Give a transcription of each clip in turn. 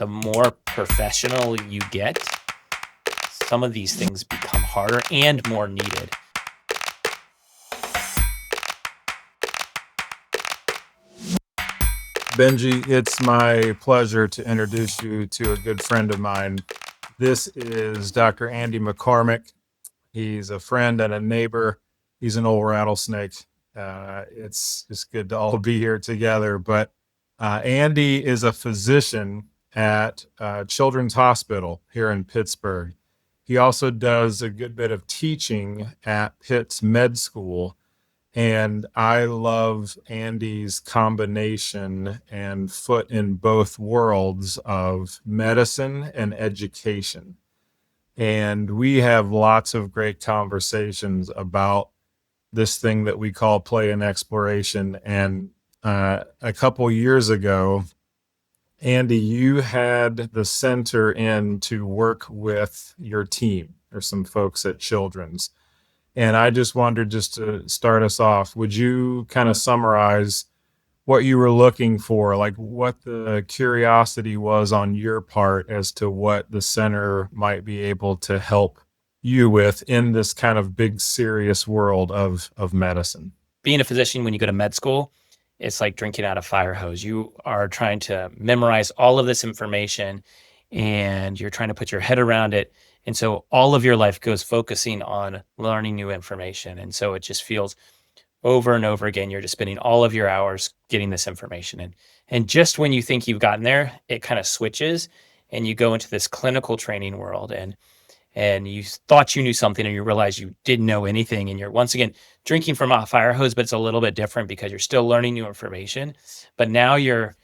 the more professional you get, some of these things become harder and more needed. Benji, it's my pleasure to introduce you to a good friend of mine. This is Dr. Andy McCormick. He's a friend and a neighbor. He's an old rattlesnake. It's just good to all be here together. But Andy is a physician at Children's Hospital here in Pittsburgh. He also does a good bit of teaching at Pitt's Med School. And I love Andy's combination and foot in both worlds of medicine and education. And we have lots of great conversations about this thing that we call play and exploration. And a couple years ago, Andy, you had the center in to work with your team. There's some folks at Children's. And I just wondered, just to start us off, would you kind of summarize what you were looking for, like what the curiosity was on your part as to what the center might be able to help you with in this kind of big, serious world of medicine? Being a physician, when you go to med school, it's like drinking out of a fire hose. You are trying to memorize all of this information and you're trying to put your head around it. And so all of your life goes focusing on learning new information. And so it just feels over and over again, you're just spending all of your hours getting this information. And just when you think you've gotten there, it kind of switches and you go into this clinical training world and you thought you knew something and you realize you didn't know anything. And you're once again drinking from a fire hose, but it's a little bit different because you're still learning new information. But now you're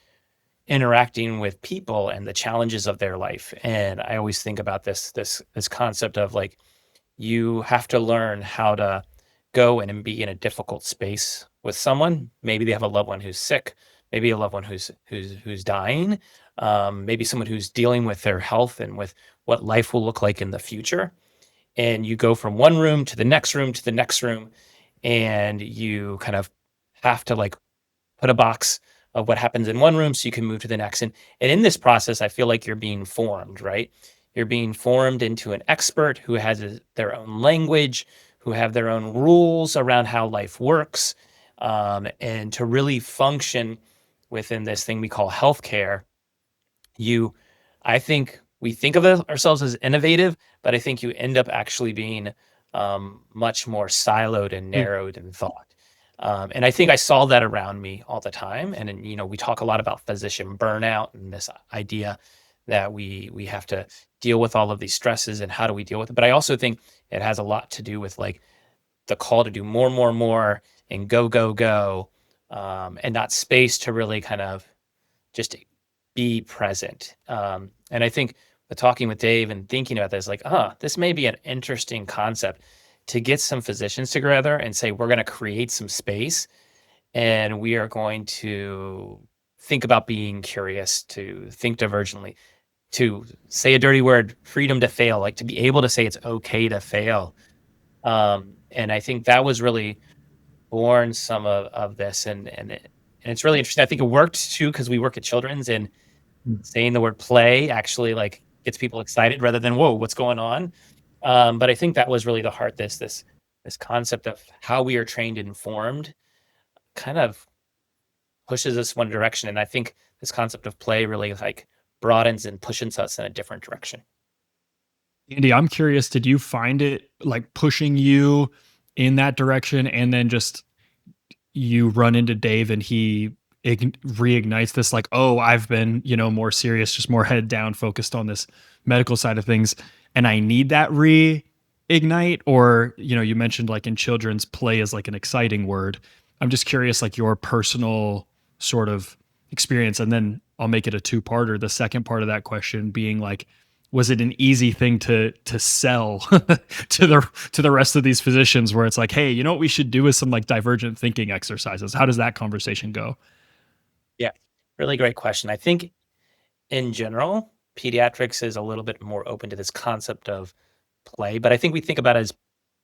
interacting with people and the challenges of their life. And I always think about this concept of like you have to learn how to go in and be in a difficult space with someone. Maybe they have a loved one who's sick, maybe a loved one who's dying, maybe someone who's dealing with their health and with what life will look like in the future. And you go from one room to the next room to the next room, and you kind of have to like put a box of what happens in one room so you can move to the next. And in this process, I feel like you're being formed, right? You're being formed into an expert who has their own language, who have their own rules around how life works. And to really function within this thing we call healthcare, I think we think of ourselves as innovative, but I think you end up actually being much more siloed and narrowed in thought. And I think I saw that around me all the time. And, we talk a lot about physician burnout and this idea that we have to deal with all of these stresses and how do we deal with it. But I also think it has a lot to do with like the call to do more and go, and not space to really kind of just be present. And I think talking with Dave and thinking about this, like, this may be an interesting concept to get some physicians together and say, we're going to create some space and we are going to think about being curious, to think divergently, to say a dirty word, freedom to fail, like to be able to say it's okay to fail. And I think that was really born some of this. And it's really interesting. I think it worked too, because we work at Children's and saying the word play actually like gets people excited rather than, whoa, what's going on? But I think that was really the heart. This concept of how we are trained and informed kind of pushes us one direction. And I think this concept of play really like broadens and pushes us in a different direction. Andy, I'm curious, did you find it like pushing you in that direction, and then just you run into Dave and he reignites this like, oh, I've been, more serious, just more head down, focused on this medical side of things, and I need that reignite? Or, you mentioned like in Children's, play is like an exciting word. I'm just curious, like your personal sort of experience, and then I'll make it a two-parter. The second part of that question being like, was it an easy thing to sell to the rest of these physicians, where it's like, hey, what we should do is some like divergent thinking exercises? How does that conversation go? Yeah, really great question. I think in general, pediatrics is a little bit more open to this concept of play, but I think we think about it as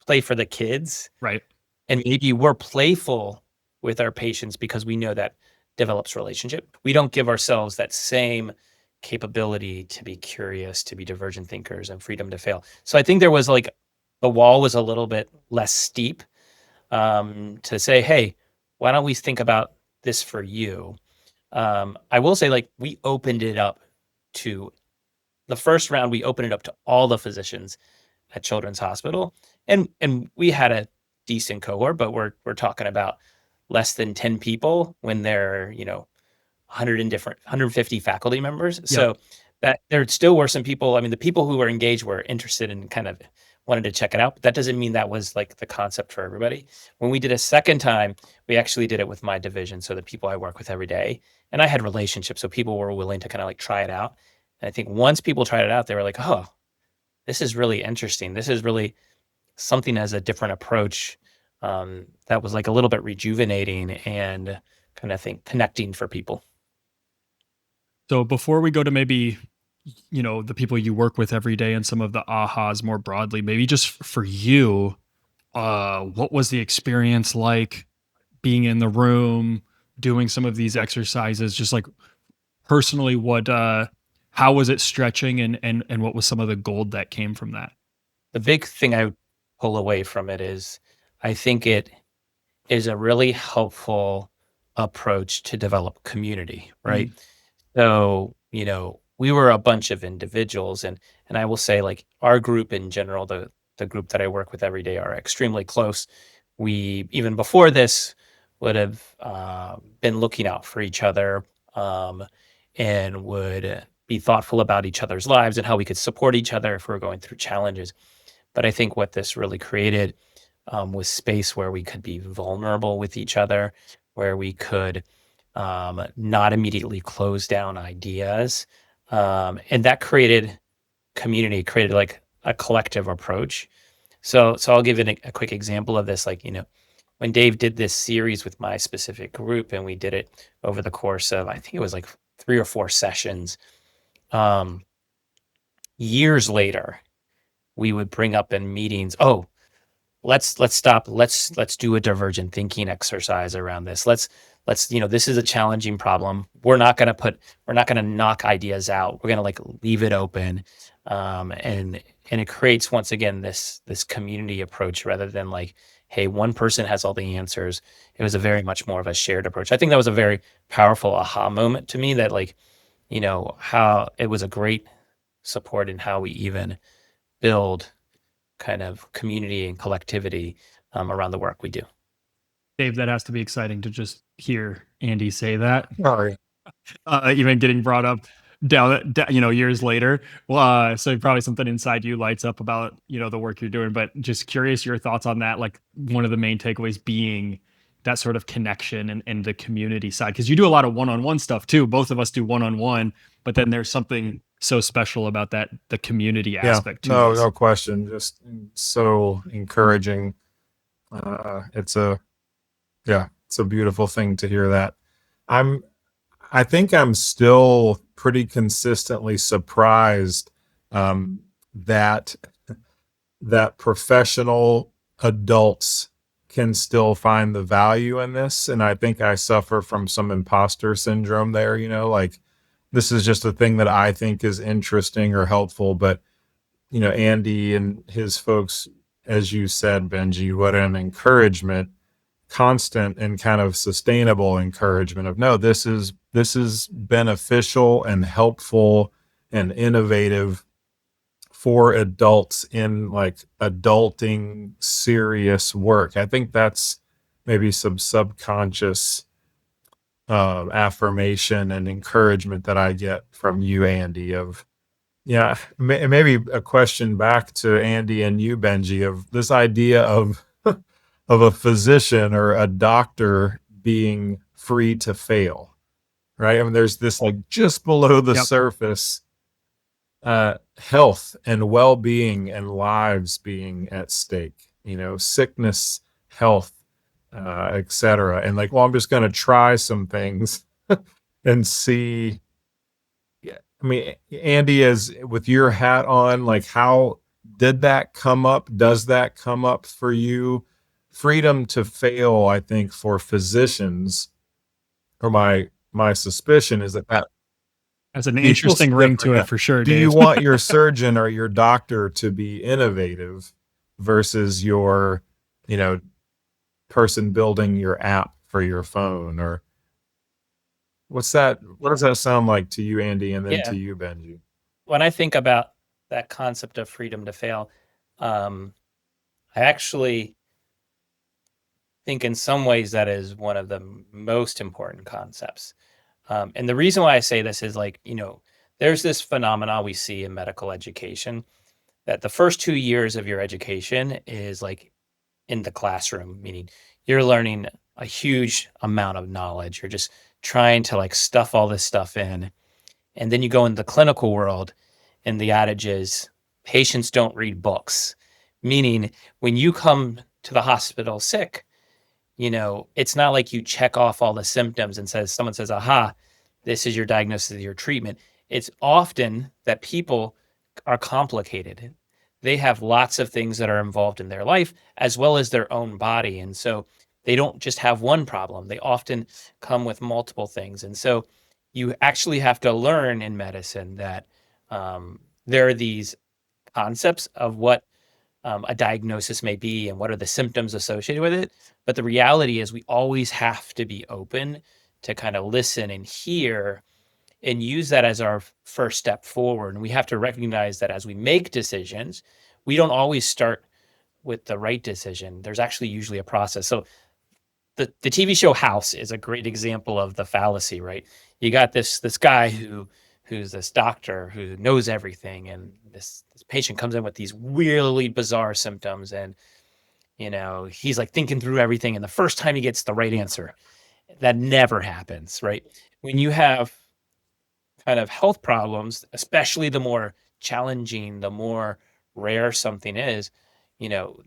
play for the kids. Right. And maybe we're playful with our patients because we know that develops relationship. We don't give ourselves that same capability to be curious, to be divergent thinkers, and freedom to fail. So I think there was like the wall was a little bit less steep to say, hey, why don't we think about this for you? I will say, like, we opened it up to the first round, we opened it up to all the physicians at Children's Hospital, and we had a decent cohort, but we're talking about less than 10 people when they're 150 faculty members. Yep. So that there still were some people. I mean, the people who were engaged were interested and kind of wanted to check it out, but that doesn't mean that was like the concept for everybody. When we did a second time, we actually did it with my division, so the people I work with every day, and I had relationships, so people were willing to kind of like try it out. And I think once people tried it out, they were like, oh, this is really interesting. This is really something as a different approach that was like a little bit rejuvenating and kind of think connecting for people. So before we go to maybe, the people you work with every day and some of the ahas more broadly, maybe just for you, what was the experience like being in the room, doing some of these exercises, just like personally, how was it stretching and what was some of the gold that came from that? The big thing I would pull away from it is I think it is a really helpful approach to develop community, right? So, we were a bunch of individuals, and I will say, like, our group in general, the group that I work with every day are extremely close. We, even before this, would have been looking out for each other, and would be thoughtful about each other's lives and how we could support each other if we we're going through challenges. But I think what this really created was space where we could be vulnerable with each other, where we could not immediately close down ideas. And that created community, created like a collective approach. So I'll give it a quick example of this. Like, when Dave did this series with my specific group, and we did it over the course of, I think it was like 3 or 4 sessions. Years later, we would bring up in meetings, oh, let's stop, let's do a divergent thinking exercise around this. Let's this is a challenging problem. We're not going to knock ideas out. We're going to like leave it open, and it creates, once again, this community approach rather than like, hey, one person has all the answers. It was a very much more of a shared approach. I think that was a very powerful aha moment to me, that like, how it was a great support in how we even build kind of community and collectivity around the work we do. Dave, that has to be exciting to just hear Andy say that. Oh, yeah. Even getting brought up down, years later. So probably something inside you lights up about, the work you're doing, but just curious your thoughts on that. Like, one of the main takeaways being that sort of connection and the community side, because you do a lot of one-on-one stuff too. Both of us do one-on-one, but then there's something so special about that, the community aspect too. No question. Just so encouraging. It's a beautiful thing to hear that. I think I'm still pretty consistently surprised that professional adults can still find the value in this. And I think I suffer from some imposter syndrome there, like, this is just a thing that I think is interesting or helpful. But, Andy and his folks, as you said, Benji, what an encouragement, constant and kind of sustainable encouragement of, no, this is beneficial and helpful and innovative for adults in like adulting serious work. I think that's maybe some subconscious affirmation and encouragement that I get from you, Andy, of, maybe a question back to Andy and you, Benji, of this idea of of a physician or a doctor being free to fail, right? I mean, there's this like just below the surface health and well-being and lives being at stake, sickness, health, etc. And like, well, I'm just going to try some things and see. I mean, Andy, as with your hat on, like, how did that come up? Does that come up for you? Freedom to fail, I think, for physicians, or my suspicion is that That's an Equals interesting ring to it different. for sure, Do Dave. you want your surgeon or your doctor to be innovative versus your, you know, person building your app for your phone? Or what's that? What does that sound like to you, Andy, and then Yeah. to you, Benji? When I think about that concept of freedom to fail, I actually think in some ways that is one of the most important concepts. And the reason why I say this is like, there's this phenomena we see in medical education that the first 2 years of your education is like in the classroom, meaning you're learning a huge amount of knowledge. You're just trying to like stuff all this stuff in. And then you go in the clinical world, and the adage is patients don't read books, meaning when you come to the hospital sick, it's not like you check off all the symptoms and someone says, aha, this is your diagnosis, your treatment. It's often that people are complicated. They have lots of things that are involved in their life as well as their own body. And so they don't just have one problem. They often come with multiple things. And so you actually have to learn in medicine that there are these concepts of what a diagnosis may be and what are the symptoms associated with it. But the reality is, we always have to be open to kind of listen and hear and use that as our first step forward. And we have to recognize that as we make decisions, we don't always start with the right decision. There's actually usually a process. So the TV show House is a great example of the fallacy, right? You got this guy who's this doctor who knows everything, and this patient comes in with these really bizarre symptoms, and he's like thinking through everything, and the first time he gets the right answer, that never happens, right? When you have kind of health problems, especially the more challenging, the more rare something is,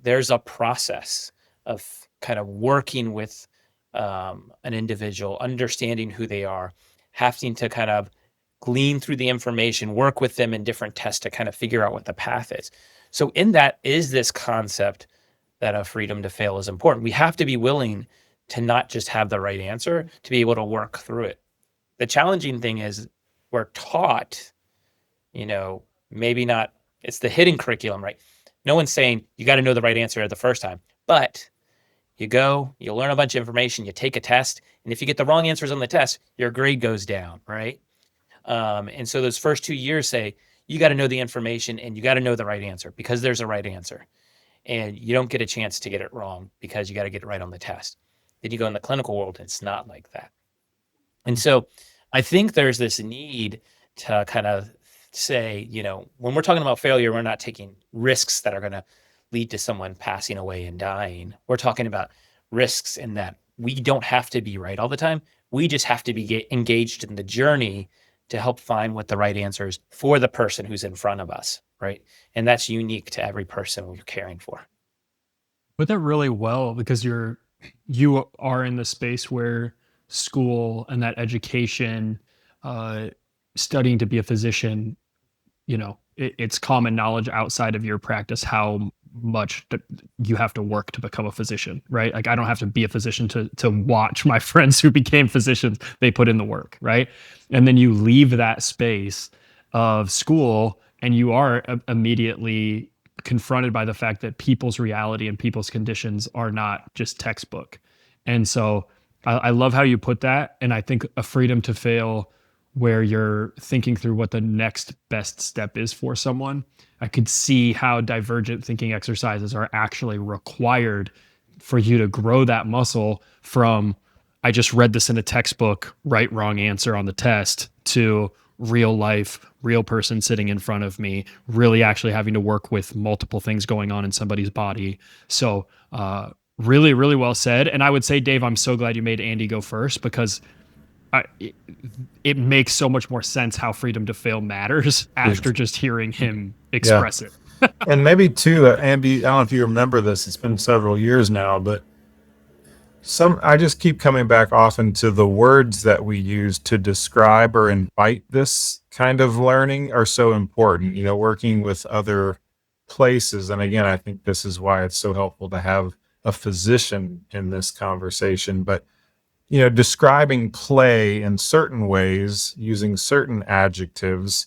there's a process of kind of working with an individual, understanding who they are, having to kind of glean through the information, work with them in different tests to kind of figure out what the path is. So in that is this concept that a freedom to fail is important. We have to be willing to not just have the right answer, to be able to work through it. The challenging thing is we're taught, maybe not, it's the hidden curriculum, right? No one's saying you got to know the right answer the first time, but you go, you learn a bunch of information, you take a test, and if you get the wrong answers on the test, your grade goes down, right? And so those first 2 years say you got to know the information and you got to know the right answer because there's a right answer. And you don't get a chance to get it wrong because you got to get it right on the test. Then you go in the clinical world, and it's not like that. And so I think there's this need to kind of say, when we're talking about failure, we're not taking risks that are going to lead to someone passing away and dying. We're talking about risks in that we don't have to be right all the time. We just have to be engaged in the journey to help find what the right answer is for the person who's in front of us, right? And that's unique to every person we're caring for. Put that really well because you are in the space where school and that education, uh, studying to be a physician, it's common knowledge outside of your practice how much you have to work to become a physician, right? Like I don't have to be a physician to watch my friends who became physicians. They put in the work, right? And then you leave that space of school and you are immediately confronted by the fact that people's reality and people's conditions are not just textbook. And so I love how you put that. And I think a freedom to fail where you're thinking through what the next best step is for someone. I could see how divergent thinking exercises are actually required for you to grow that muscle from, I just read this in a textbook, right, wrong answer on the test, to real life, real person sitting in front of me, really actually having to work with multiple things going on in somebody's body. So, really, really well said. And I would say, Dave, I'm so glad you made Andy go first because it makes so much more sense how freedom to fail matters after just hearing him express it. And maybe too, Andy, I don't know if you remember this, it's been several years now, but I just keep coming back often to the words that we use to describe or invite this kind of learning are so important, working with other places. And again, I think this is why it's so helpful to have a physician in this conversation. But describing play in certain ways using certain adjectives,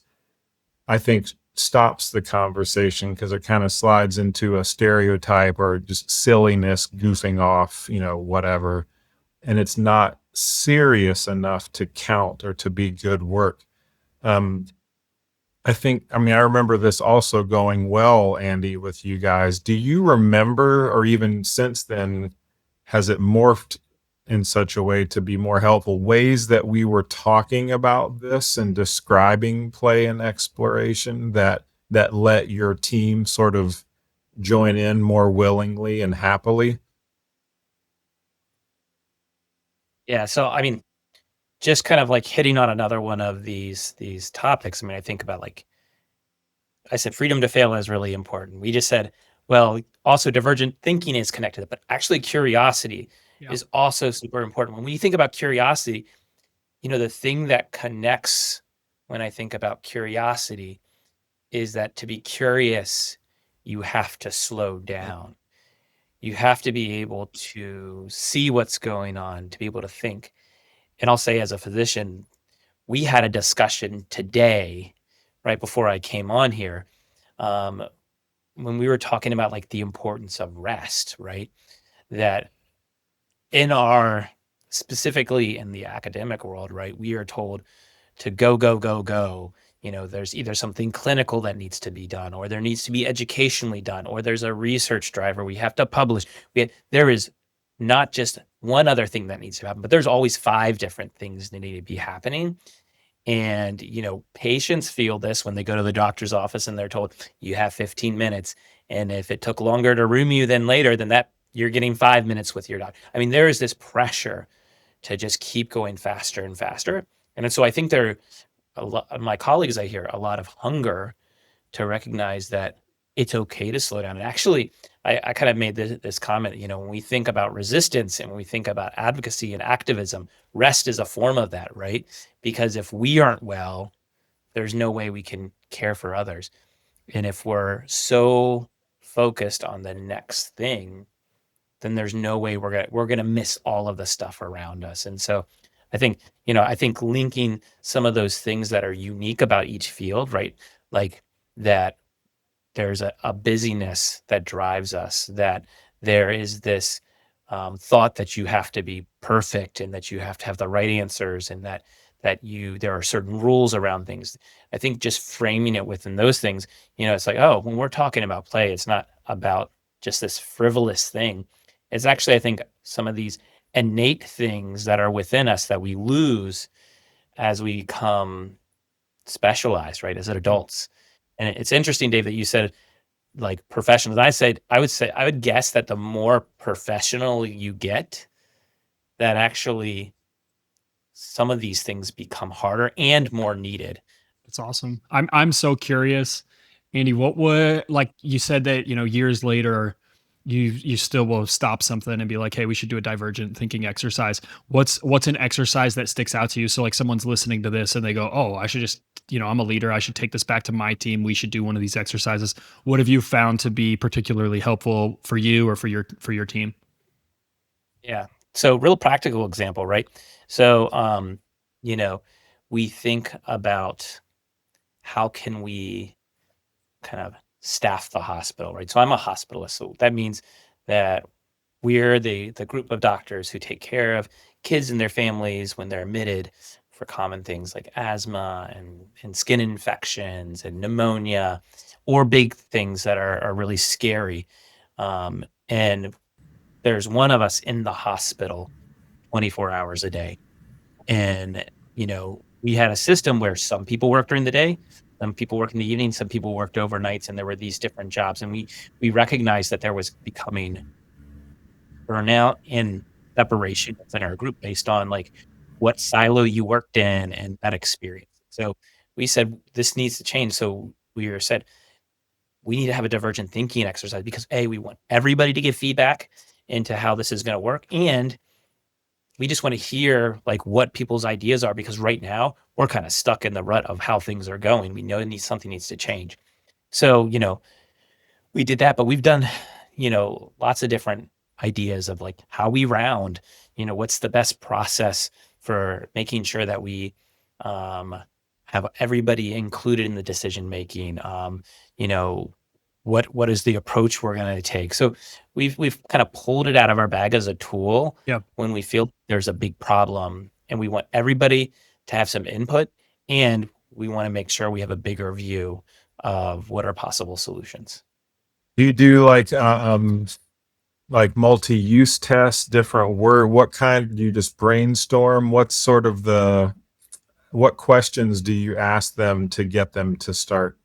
I think stops the conversation because it kind of slides into a stereotype or just silliness, goofing off, whatever. And it's not serious enough to count or to be good work. Um, I remember this also going well, Andy, with you guys. Do you remember, or even since then, has it morphed in such a way to be more helpful? Ways that we were talking about this and describing play and exploration that let your team sort of join in more willingly and happily? Yeah. So, I mean, just kind of like hitting on another one of these topics. I mean, I think about like I said, freedom to fail is really important. We just said, well, also divergent thinking is connected, but actually curiosity Yeah. is also super important. When you think about curiosity, the thing that connects when I think about curiosity is that to be curious, you have to slow down. You have to be able to see what's going on, to be able to think. And I'll say, as a physician, we had a discussion today, right before I came on here, um, when we were talking about like the importance of rest, right? That in our specifically in the academic world, right, we are told to go, go, go, go. There's either something clinical that needs to be done, or there needs to be educationally done, or there's a research driver. We have to publish. There is not just one other thing that needs to happen, but there's always 5 different things that need to be happening. And, patients feel this when they go to the doctor's office and they're told you have 15 minutes. And if it took longer to room you than later, then that you're getting 5 minutes with your doctor. I mean, there is this pressure to just keep going faster and faster. And so I think there a lot of my colleagues, I hear a lot of hunger to recognize that it's okay to slow down. And actually, I kind of made this comment, when we think about resistance and when we think about advocacy and activism, rest is a form of that, right? Because if we aren't well, there's no way we can care for others. And if we're so focused on the next thing, then there's no way we're gonna miss all of the stuff around us. And so I think linking some of those things that are unique about each field, right? Like that there's a busyness that drives us, that there is this thought that you have to be perfect and that you have to have the right answers and that there are certain rules around things. I think just framing it within those things, it's like, oh, when we're talking about play, it's not about just this frivolous thing. It's actually, I think, some of these innate things that are within us that we lose as we become specialized, right, as adults. And it's interesting, Dave, that you said like professionals. I would guess that the more professional you get, that actually some of these things become harder and more needed. That's awesome. I'm so curious, Andy. What would, like you said that years later, you still will stop something and be like, hey, we should do a divergent thinking exercise. What's an exercise that sticks out to you? So like someone's listening to this and they go, oh, I should just I'm a leader. I should take this back to my team. We should do one of these exercises. What have you found to be particularly helpful for you or for your team? Yeah. So real practical example, right? So you know, we think about how can we kind of staff the hospital, right? So I'm a hospitalist. So that means that we're the group of doctors who take care of kids and their families when they're admitted for common things like asthma and skin infections and pneumonia, or big things that are really scary. And there's one of us in the hospital 24 hours a day. And, we had a system where some people worked during the day, some people worked in the evening, some people worked overnights, and there were these different jobs. And we recognized that there was becoming burnout and separation within our group based on like what silo you worked in and that experience. So we said this needs to change. So said we need to have a divergent thinking exercise because we want everybody to give feedback into how this is going to work, and we just want to hear like what people's ideas are, because right now we're kind of stuck in the rut of how things are going. We know something needs to change. So we did that, but we've done, lots of different ideas of like how we round. what's the best process for making sure that we have everybody included in the decision making? What is the approach we're going to take? So we've kind of pulled it out of our bag as a tool Yeah. when we feel there's a big problem, and we want everybody to have some input, and we want to make sure we have a bigger view of what are possible solutions. Do you do like multi-use tests, different word? What kind do you just brainstorm? What's sort of what questions do you ask them to get them to start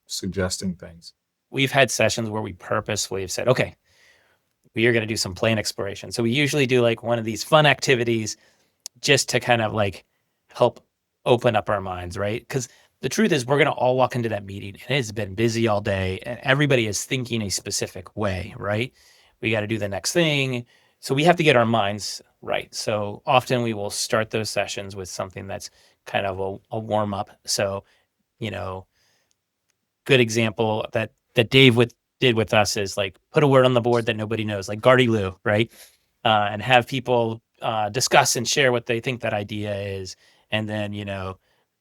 suggesting things? We've had sessions where we purposefully have said, okay, we are going to do some plan exploration. So we usually do like one of these fun activities just to kind of like help open up our minds, right? Because the truth is, we're going to all walk into that meeting and it's been busy all day and everybody is thinking a specific way, right? We got to do the next thing. So we have to get our minds right. So often we will start those sessions with something that's kind of a warm up. So, good example that Dave did with us is like put a word on the board that nobody knows, like Gardy Lou, right? And have people discuss and share what they think that idea is, and then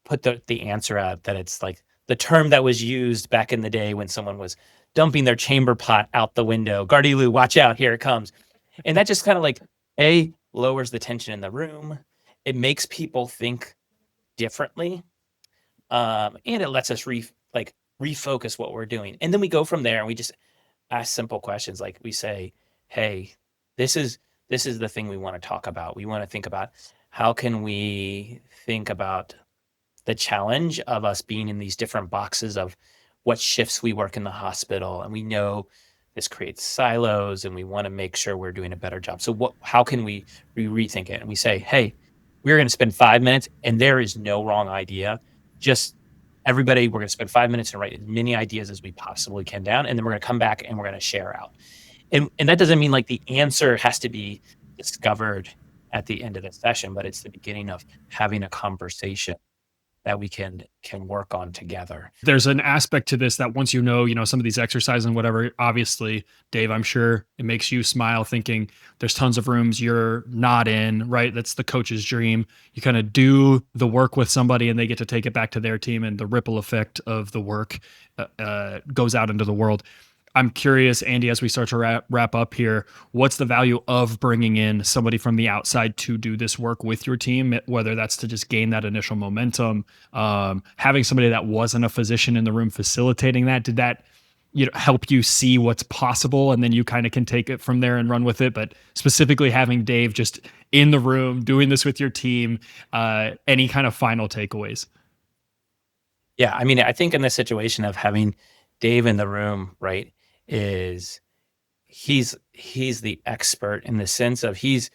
put the answer out that it's like the term that was used back in the day when someone was dumping their chamber pot out the window. Gardy Lou, watch out, here it comes. And that just kind of like lowers the tension in the room. It makes people think differently, and it lets us refocus what we're doing. And then we go from there and we just ask simple questions. Like we say, hey, this is the thing we want to talk about. We want to think about how can we think about the challenge of us being in these different boxes of what shifts we work in the hospital. And we know this creates silos and we want to make sure we're doing a better job. So how can we rethink it? And we say, hey, we're going to spend 5 minutes and there is no wrong idea. Just everybody, we're going to spend 5 minutes and write as many ideas as we possibly can down. And then we're going to come back and we're going to share out. And that doesn't mean like the answer has to be discovered at the end of the session, but it's the beginning of having a conversation that we can work on together. There's an aspect to this that once some of these exercises and whatever, obviously, Dave, I'm sure it makes you smile thinking there's tons of rooms you're not in, right? That's the coach's dream. You kind of do the work with somebody and they get to take it back to their team, and the ripple effect of the work goes out into the world. I'm curious, Andy, as we start to wrap up here, what's the value of bringing in somebody from the outside to do this work with your team, whether that's to just gain that initial momentum, having somebody that wasn't a physician in the room facilitating that? Did that help you see what's possible, and then you kind of can take it from there and run with it? But specifically having Dave just in the room doing this with your team, any kind of final takeaways? Yeah, I mean, I think in the situation of having Dave in the room, right, is he's the expert in the sense of he's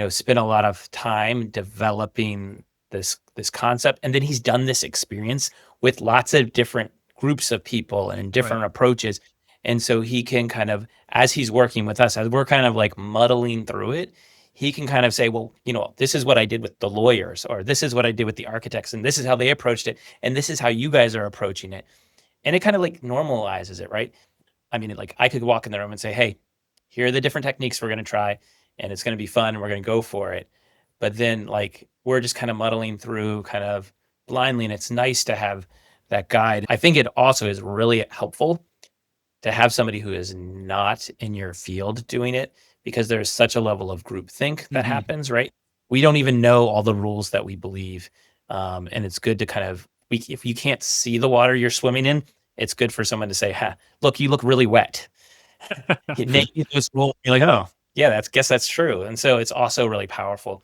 spent a lot of time developing this concept, and then he's done this experience with lots of different groups of people and different approaches. And so he can kind of, as he's working with us, as we're kind of like muddling through it, he can kind of say, well, this is what I did with the lawyers, or this is what I did with the architects, and this is how they approached it, and this is how you guys are approaching it. And it kind of like normalizes it, right? I mean, like I could walk in the room and say, hey, here are the different techniques we're going to try, and it's going to be fun, and we're going to go for it. But then like we're just kind of muddling through kind of blindly, and it's nice to have that guide. I think it also is really helpful to have somebody who is not in your field doing it, because there's such a level of groupthink that happens, right? We don't even know all the rules that we believe. And it's good to kind of, if you can't see the water you're swimming in, it's good for someone to say, look, you look really wet. Name those rules. You're like, oh, yeah, guess that's true. And so it's also really powerful,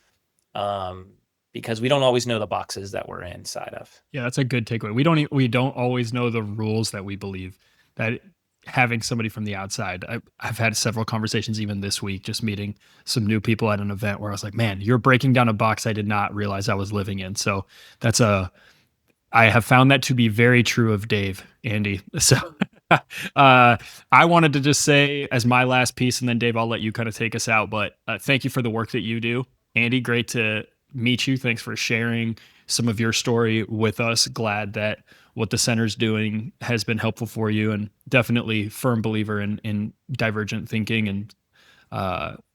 because we don't always know the boxes that we're inside of. Yeah, that's a good takeaway. We don't always know the rules that we believe. That having somebody from the outside, I've had several conversations even this week, just meeting some new people at an event where I was like, man, you're breaking down a box I did not realize I was living in. So I have found that to be very true of Dave, Andy. So I wanted to just say as my last piece, and then Dave, I'll let you kind of take us out, but thank you for the work that you do. Andy, great to meet you. Thanks for sharing some of your story with us. Glad that what the center's doing has been helpful for you, and definitely firm believer in divergent thinking and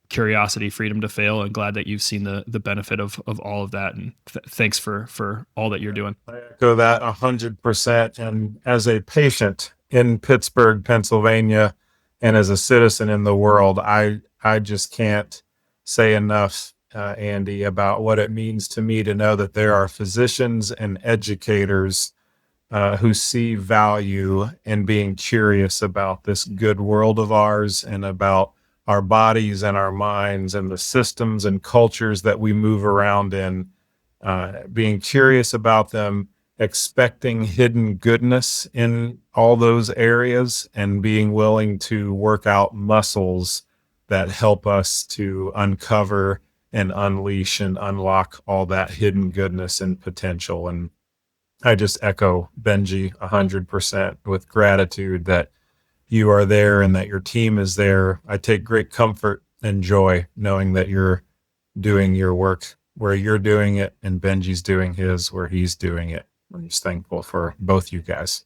curiosity, freedom to fail, and glad that you've seen the benefit of all of that. And thanks for all that you're doing. I echo that 100%. And as a patient in Pittsburgh, Pennsylvania, and as a citizen in the world, I just can't say enough, Andy, about what it means to me to know that there are physicians and educators who see value in being curious about this good world of ours and about our bodies and our minds and the systems and cultures that we move around in, being curious about them, expecting hidden goodness in all those areas, and being willing to work out muscles that help us to uncover and unleash and unlock all that hidden goodness and potential. And I just echo Benji 100% with gratitude that you are there and that your team is there. I take great comfort and joy knowing that you're doing your work where you're doing it and Benji's doing his where he's doing it. I'm just thankful for both you guys.